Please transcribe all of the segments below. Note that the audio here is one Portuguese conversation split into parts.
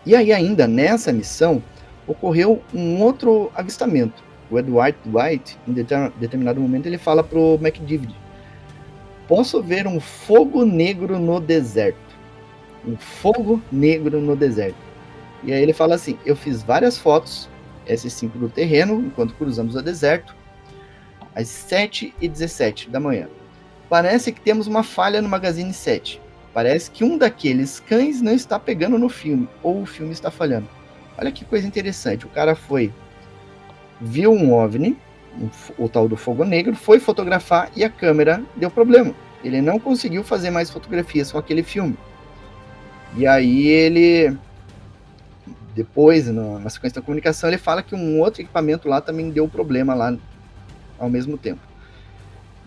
E aí ainda nessa missão ocorreu um outro avistamento. O Edward Dwight, em determinado momento, ele fala pro McDivitt: posso ver um fogo negro no deserto. Um fogo negro no deserto. E aí ele fala assim: eu fiz várias fotos, S5 do terreno, enquanto cruzamos o deserto, às 7h17 da manhã. Parece que temos uma falha no Magazine 7. Parece que um daqueles cães não está pegando no filme, ou o filme está falhando. Olha que coisa interessante. O cara viu um OVNI, o tal do fogo negro, foi fotografar e a câmera deu problema. Ele não conseguiu fazer mais fotografias com aquele filme. E aí ele, depois, na sequência da comunicação, ele fala que um outro equipamento lá também deu problema lá ao mesmo tempo.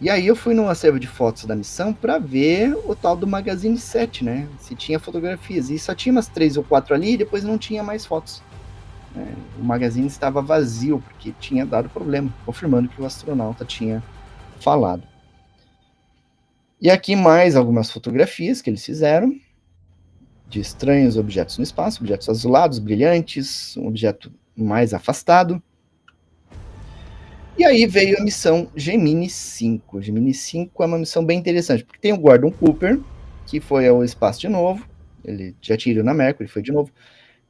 E aí eu fui no acervo de fotos da missão para ver o tal do Magazine 7, né? Se tinha fotografias. E só tinha umas 3 ou 4 ali e depois não tinha mais fotos. O magazine estava vazio porque tinha dado problema, confirmando que o astronauta tinha falado. E aqui mais algumas fotografias que eles fizeram de estranhos objetos no espaço, objetos azulados, brilhantes, um objeto mais afastado. E aí veio a missão Gemini 5. Gemini 5 é uma missão bem interessante, porque tem o Gordon Cooper, que foi ao espaço de novo, ele já tinha ido na Mercury, foi de novo,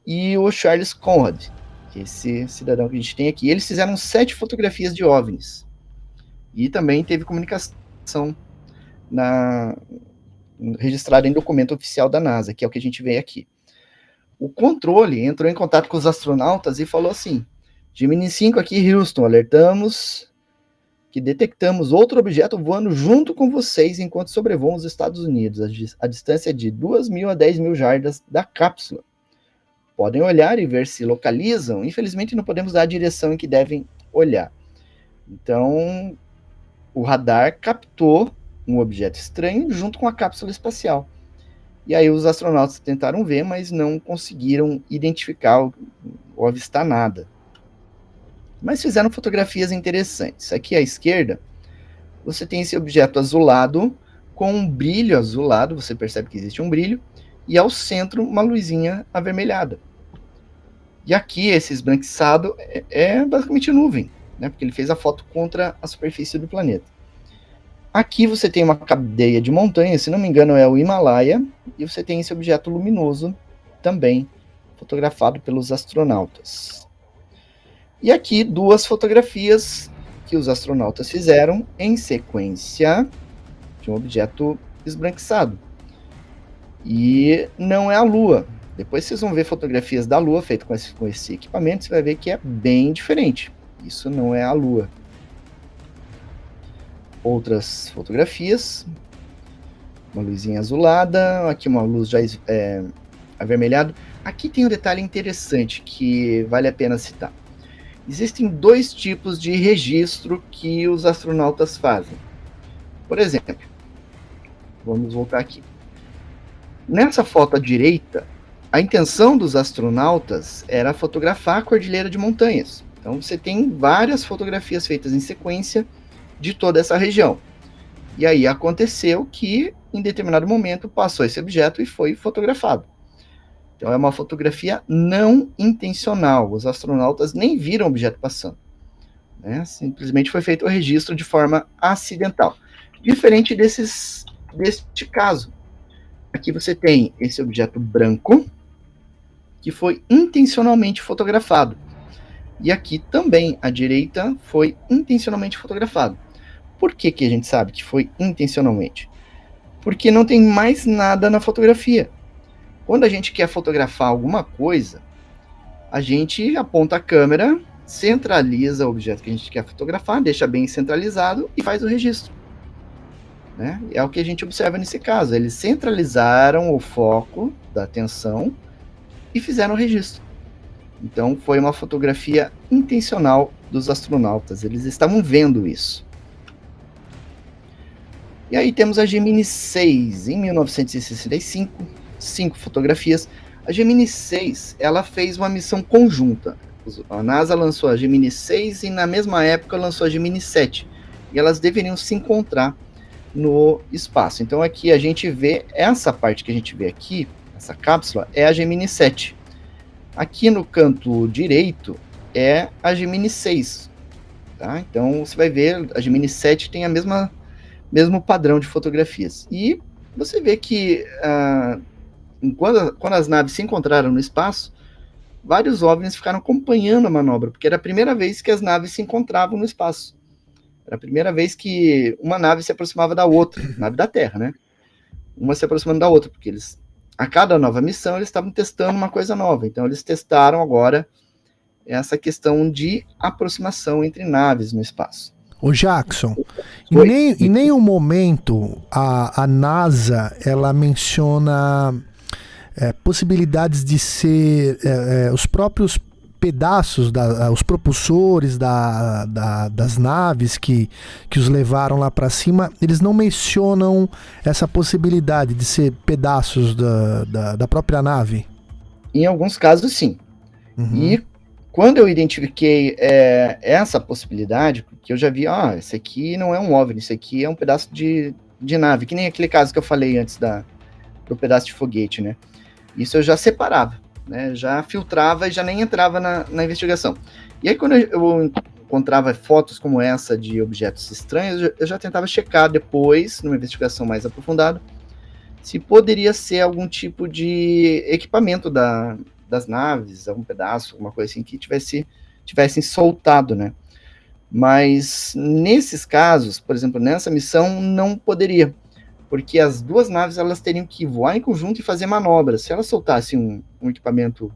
e o Charles Conrad, que é esse cidadão que a gente tem aqui. Eles fizeram 7 fotografias de OVNIs. E também teve comunicação registrada em documento oficial da NASA, que é o que a gente vê aqui. O controle entrou em contato com os astronautas e falou assim: Gemini 5 aqui, Houston, alertamos que detectamos outro objeto voando junto com vocês enquanto sobrevoam os Estados Unidos, a distância de 2.000 a 10.000 jardas da cápsula. Podem olhar e ver se localizam. Infelizmente não podemos dar a direção em que devem olhar. Então, o radar captou um objeto estranho junto com a cápsula espacial. E aí os astronautas tentaram ver, mas não conseguiram identificar ou avistar nada. Mas fizeram fotografias interessantes. Aqui à esquerda, você tem esse objeto azulado com um brilho azulado, você percebe que existe um brilho, e ao centro uma luzinha avermelhada. E aqui esse esbranquiçado é basicamente nuvem, né? Porque ele fez a foto contra a superfície do planeta. Aqui você tem uma cadeia de montanhas, se não me engano é o Himalaia, e você tem esse objeto luminoso também fotografado pelos astronautas. E aqui 2 fotografias que os astronautas fizeram em sequência de um objeto esbranquiçado. E não é a Lua. Depois vocês vão ver fotografias da Lua feitas com esse equipamento, você vai ver que é bem diferente. Isso não é a Lua. Outras fotografias, uma luzinha azulada, aqui uma luz já avermelhada. Aqui tem um detalhe interessante que vale a pena citar. Existem 2 tipos de registro que os astronautas fazem. Por exemplo, vamos voltar aqui. Nessa foto à direita, a intenção dos astronautas era fotografar a cordilheira de montanhas. Então você tem várias fotografias feitas em sequência de toda essa região. E aí aconteceu que, em determinado momento, passou esse objeto e foi fotografado. Então é uma fotografia não intencional. Os astronautas nem viram o objeto passando, né? Simplesmente foi feito o registro de forma acidental. Diferente deste caso. Aqui você tem esse objeto branco que foi intencionalmente fotografado. E aqui também, à direita, foi intencionalmente fotografado. Por que a gente sabe que foi intencionalmente? Porque não tem mais nada na fotografia. Quando a gente quer fotografar alguma coisa, a gente aponta a câmera, centraliza o objeto que a gente quer fotografar, deixa bem centralizado e faz o registro. Né? É o que a gente observa nesse caso. Eles centralizaram o foco da atenção e fizeram o registro. Então foi uma fotografia intencional dos astronautas. Eles estavam vendo isso. E aí temos a Gemini 6, em 1965, 5 fotografias. A Gemini 6, ela fez uma missão conjunta. A NASA lançou a Gemini 6 e na mesma época lançou a Gemini 7. E elas deveriam se encontrar no espaço. Então aqui a gente vê, essa parte que a gente vê aqui, essa cápsula, é a Gemini 7. Aqui no canto direito é a Gemini 6, tá? Então você vai ver, a Gemini 7 tem a mesmo padrão de fotografias. E você vê que quando as naves se encontraram no espaço, vários OVNIs ficaram acompanhando a manobra, porque era a primeira vez que as naves se encontravam no espaço. Era a primeira vez que uma nave se aproximava da outra, nave da Terra, né? Uma se aproximando da outra, porque a cada nova missão, eles estavam testando uma coisa nova. Então, eles testaram agora essa questão de aproximação entre naves no espaço. Ô Jackson, em nenhum momento a NASA ela menciona possibilidades de ser os próprios pedaços, os propulsores das naves que os levaram lá para cima, eles não mencionam essa possibilidade de ser pedaços da própria nave? Em alguns casos, sim. Uhum. E quando eu identifiquei essa possibilidade, porque eu já vi, esse aqui não é um OVNI, isso aqui é um pedaço de nave, que nem aquele caso que eu falei antes do pedaço de foguete, né? Isso eu já separava, né? Já filtrava e já nem entrava na investigação. E aí quando eu encontrava fotos como essa de objetos estranhos, eu já tentava checar depois, numa investigação mais aprofundada, se poderia ser algum tipo de equipamento das naves, algum pedaço, alguma coisa assim que tivessem soltado, né? Mas nesses casos, por exemplo, nessa missão, não poderia, porque as duas naves elas teriam que voar em conjunto e fazer manobras. Se elas soltassem um equipamento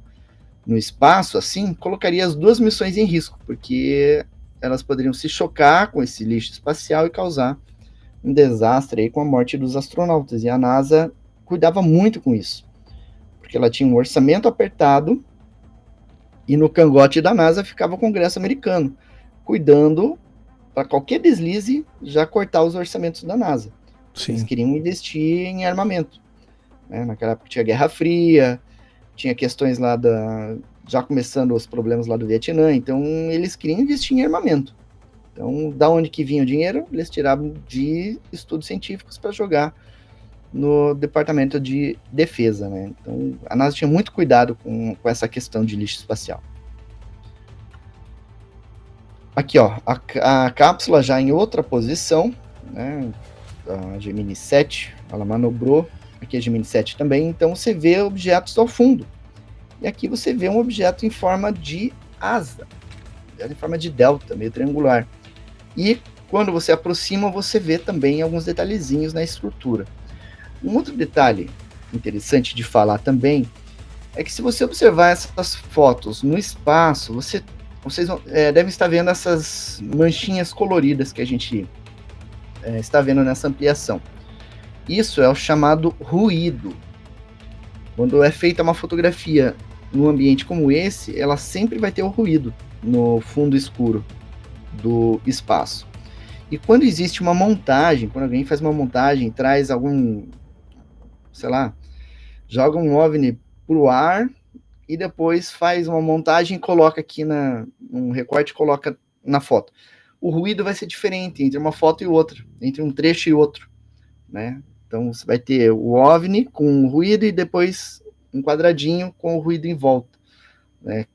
no espaço, assim, colocaria as duas missões em risco, porque elas poderiam se chocar com esse lixo espacial e causar um desastre aí com a morte dos astronautas. E a NASA cuidava muito com isso, porque ela tinha um orçamento apertado e no cangote da NASA ficava o Congresso americano, cuidando para qualquer deslize já cortar os orçamentos da NASA. Sim. Eles queriam investir em armamento. Né? Naquela época tinha Guerra Fria, tinha questões lá já começando os problemas lá do Vietnã, então eles queriam investir em armamento. Então, da onde que vinha o dinheiro? Eles tiravam de estudos científicos para jogar no Departamento de Defesa, né? Então, a NASA tinha muito cuidado com essa questão de lixo espacial. Aqui, ó, a cápsula já em outra posição, né? A Gemini 7, ela manobrou, aqui a Gemini 7 também, então você vê objetos ao fundo. E aqui você vê um objeto em forma de asa, em forma de delta, meio triangular. E quando você aproxima, você vê também alguns detalhezinhos na estrutura. Um outro detalhe interessante de falar também é que se você observar essas fotos no espaço, vocês devem estar vendo essas manchinhas coloridas que a gente está vendo nessa ampliação. Isso é o chamado ruído. Quando é feita uma fotografia num ambiente como esse, ela sempre vai ter o ruído no fundo escuro do espaço. E quando existe uma montagem, quando alguém faz uma montagem, traz algum, sei lá, joga um OVNI pro ar e depois faz uma montagem e coloca aqui um recorte e coloca na foto. O ruído vai ser diferente entre uma foto e outra, entre um trecho e outro, né? Então você vai ter o OVNI com o ruído e depois um quadradinho com o ruído em volta, né?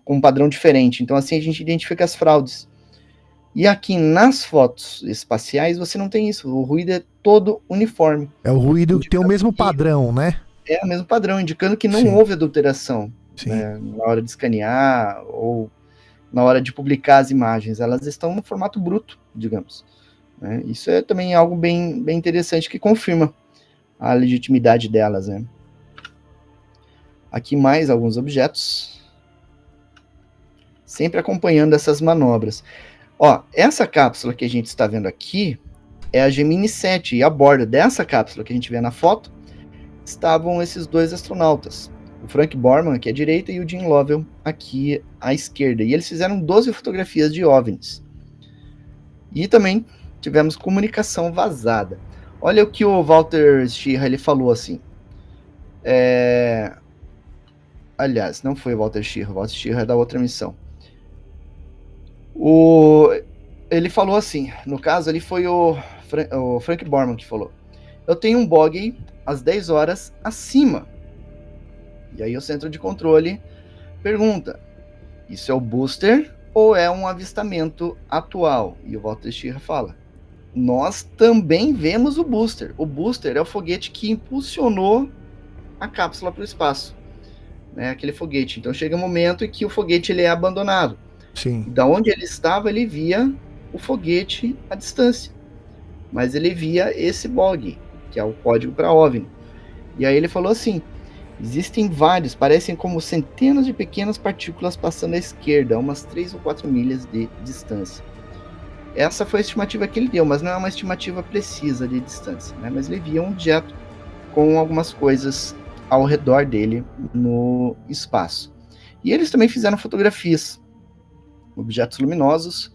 Com um padrão diferente. Então assim a gente identifica as fraudes. E aqui nas fotos espaciais você não tem isso, o ruído é todo uniforme. É o ruído que tem o mesmo padrão, né? É o mesmo padrão, indicando que não houve adulteração, né, na hora de escanear ou na hora de publicar as imagens. Elas estão no formato bruto, digamos. Né? Isso é também algo bem interessante que confirma a legitimidade delas. Né? Aqui mais alguns objetos, sempre acompanhando essas manobras. Ó, essa cápsula que a gente está vendo aqui é a Gemini 7, e a bordo dessa cápsula que a gente vê na foto estavam esses dois astronautas, o Frank Borman aqui à direita e o Jim Lovell aqui à esquerda, e eles fizeram 12 fotografias de OVNIs. E também tivemos comunicação vazada. Olha o que o Walter Schirra ele falou assim. Aliás, não foi o Walter Schirra é da outra missão. Ele falou assim, no caso, ele foi o Frank Borman que falou: eu tenho um bogey às 10 horas acima. E aí o centro de controle pergunta, isso é o booster ou é um avistamento atual? E o Walter Schirra fala, nós também vemos o booster. O booster é o foguete que impulsionou a cápsula para o espaço, né? Aquele foguete. Então chega um momento em que o foguete ele é abandonado. Sim. Da onde ele estava, ele via o foguete à distância. Mas ele via esse BOG, que é o código para OVNI. E aí ele falou assim, existem vários, parecem como centenas de pequenas partículas passando à esquerda, a umas 3 ou 4 milhas de distância. Essa foi a estimativa que ele deu, mas não é uma estimativa precisa de distância, né? Mas ele via um objeto com algumas coisas ao redor dele no espaço. E eles também fizeram fotografias, objetos luminosos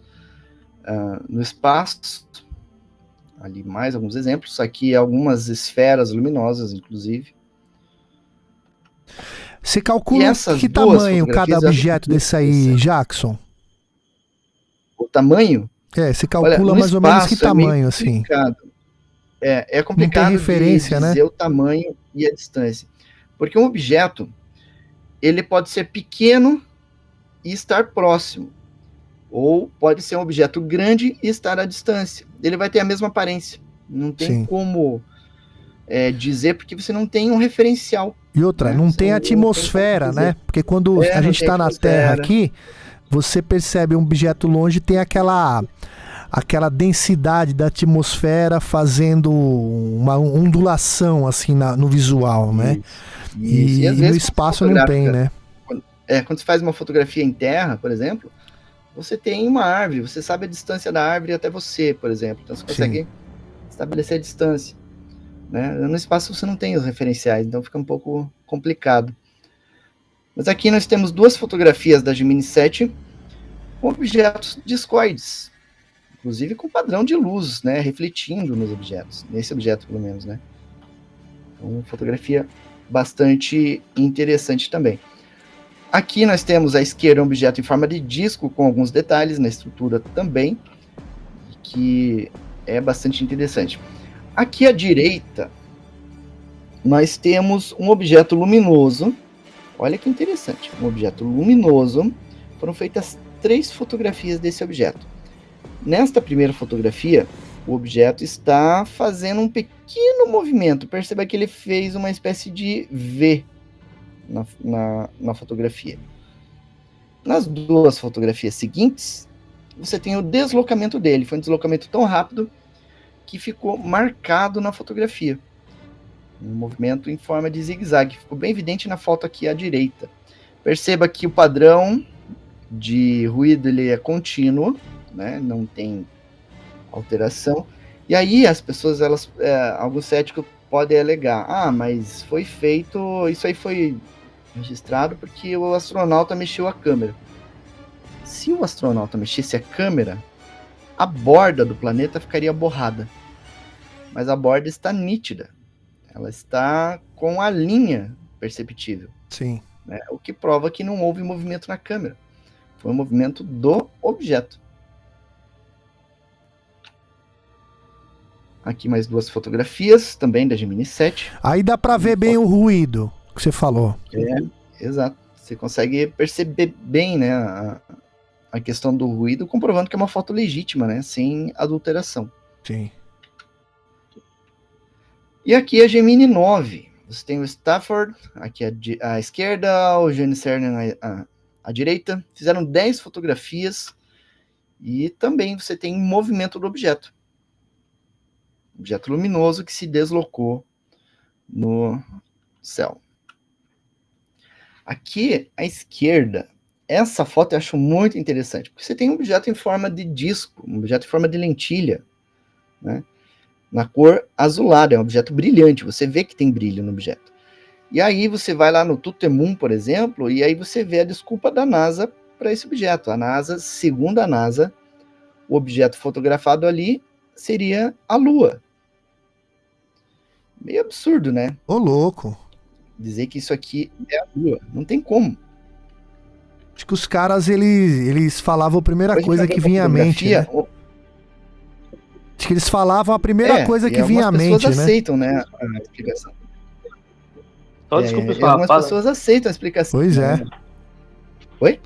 no espaço. Ali mais alguns exemplos, aqui algumas esferas luminosas, inclusive. Você calcula que tamanho cada objeto desse aí, Jackson? O tamanho? Você calcula mais ou menos que tamanho, assim? É complicado não tem referência, de dizer, né? O tamanho e a distância. Porque um objeto, ele pode ser pequeno e estar próximo. Ou pode ser um objeto grande e estar à distância. Ele vai ter a mesma aparência. Não tem como dizer, porque você não tem um referencial. E outra, né? Não tem atmosfera, né? Porque quando a gente está na Terra aqui, você percebe um objeto longe, tem aquela densidade da atmosfera fazendo uma ondulação assim no visual, né? E no espaço não tem, né? Quando você faz uma fotografia em terra, por exemplo, você tem uma árvore, você sabe a distância da árvore até você, por exemplo. Então você consegue estabelecer a distância, né? No espaço você não tem os referenciais, então fica um pouco complicado. Mas aqui nós temos 2 fotografias da Gemini 7 com objetos discoides, inclusive com padrão de luz, né, refletindo nos objetos, nesse objeto pelo menos, né. Então, uma fotografia bastante interessante também. Aqui nós temos à esquerda um objeto em forma de disco, com alguns detalhes na estrutura também, que é bastante interessante. Aqui à direita, nós temos um objeto luminoso. Olha que interessante, um objeto luminoso. Foram feitas 3 fotografias desse objeto. Nesta primeira fotografia, o objeto está fazendo um pequeno movimento. Perceba que ele fez uma espécie de V na fotografia. Nas 2 fotografias seguintes, você tem o deslocamento dele. Foi um deslocamento tão rápido que ficou marcado na fotografia. Um movimento em forma de zigue-zague. Ficou bem evidente na foto aqui à direita. Perceba que o padrão de ruído ele é contínuo, né? Não tem alteração. E aí as pessoas, alguns céticos podem alegar, mas foi feito, isso aí foi registrado porque o astronauta mexeu a câmera. Se o astronauta mexesse a câmera, a borda do planeta ficaria borrada. Mas a borda está nítida. Ela está com a linha perceptível. Sim. Né? O que prova que não houve movimento na câmera. Foi um movimento do objeto. Aqui mais 2 fotografias, também da Gemini 7. Aí dá para ver bem o ruído que você falou. Exato. Você consegue perceber bem, né, a questão do ruído, comprovando que é uma foto legítima, né, sem adulteração. Sim. E aqui a Gemini 9. Você tem o Stafford aqui à esquerda, o Gene Cernan à direita. Fizeram 10 fotografias e também você tem movimento do objeto. Objeto luminoso que se deslocou no céu. Aqui à esquerda, essa foto eu acho muito interessante, porque você tem um objeto em forma de disco, um objeto em forma de lentilha, né? Na cor azulada, é um objeto brilhante, você vê que tem brilho no objeto. E aí você vai lá no Tutemun, por exemplo, e aí você vê a desculpa da NASA para esse objeto. A NASA, segundo a NASA, o objeto fotografado ali seria a Lua. Meio absurdo, né? Ô, louco. Dizer que isso aqui é a Lua. Não tem como. Acho que os caras, eles falavam a primeira coisa que vinha à mente, né? Acho que eles falavam a primeira coisa que vinha à mente, né? As pessoas aceitam, né, a explicação. Só desculpa, algumas pessoas aceitam a explicação. Pois é. Oi?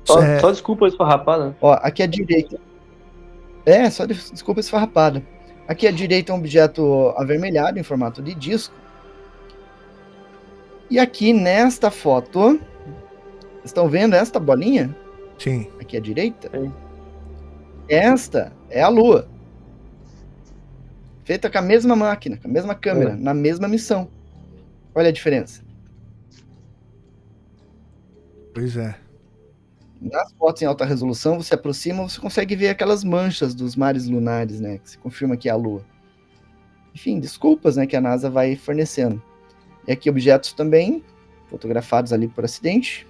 Só desculpa esfarrapada. Ó, aqui à direita. Só desculpa esfarrapada. Aqui à direita é um objeto avermelhado em formato de disco. E aqui nesta foto, estão vendo esta bolinha? Sim. Aqui à direita? Sim. Esta é a Lua. Feita com a mesma máquina, com a mesma câmera, na mesma missão. Olha a diferença. Pois é. Nas fotos em alta resolução, você aproxima, você consegue ver aquelas manchas dos mares lunares, né? Que se confirma que é a Lua. Enfim, desculpas, né, que a NASA vai fornecendo. E aqui objetos também, fotografados ali por acidente.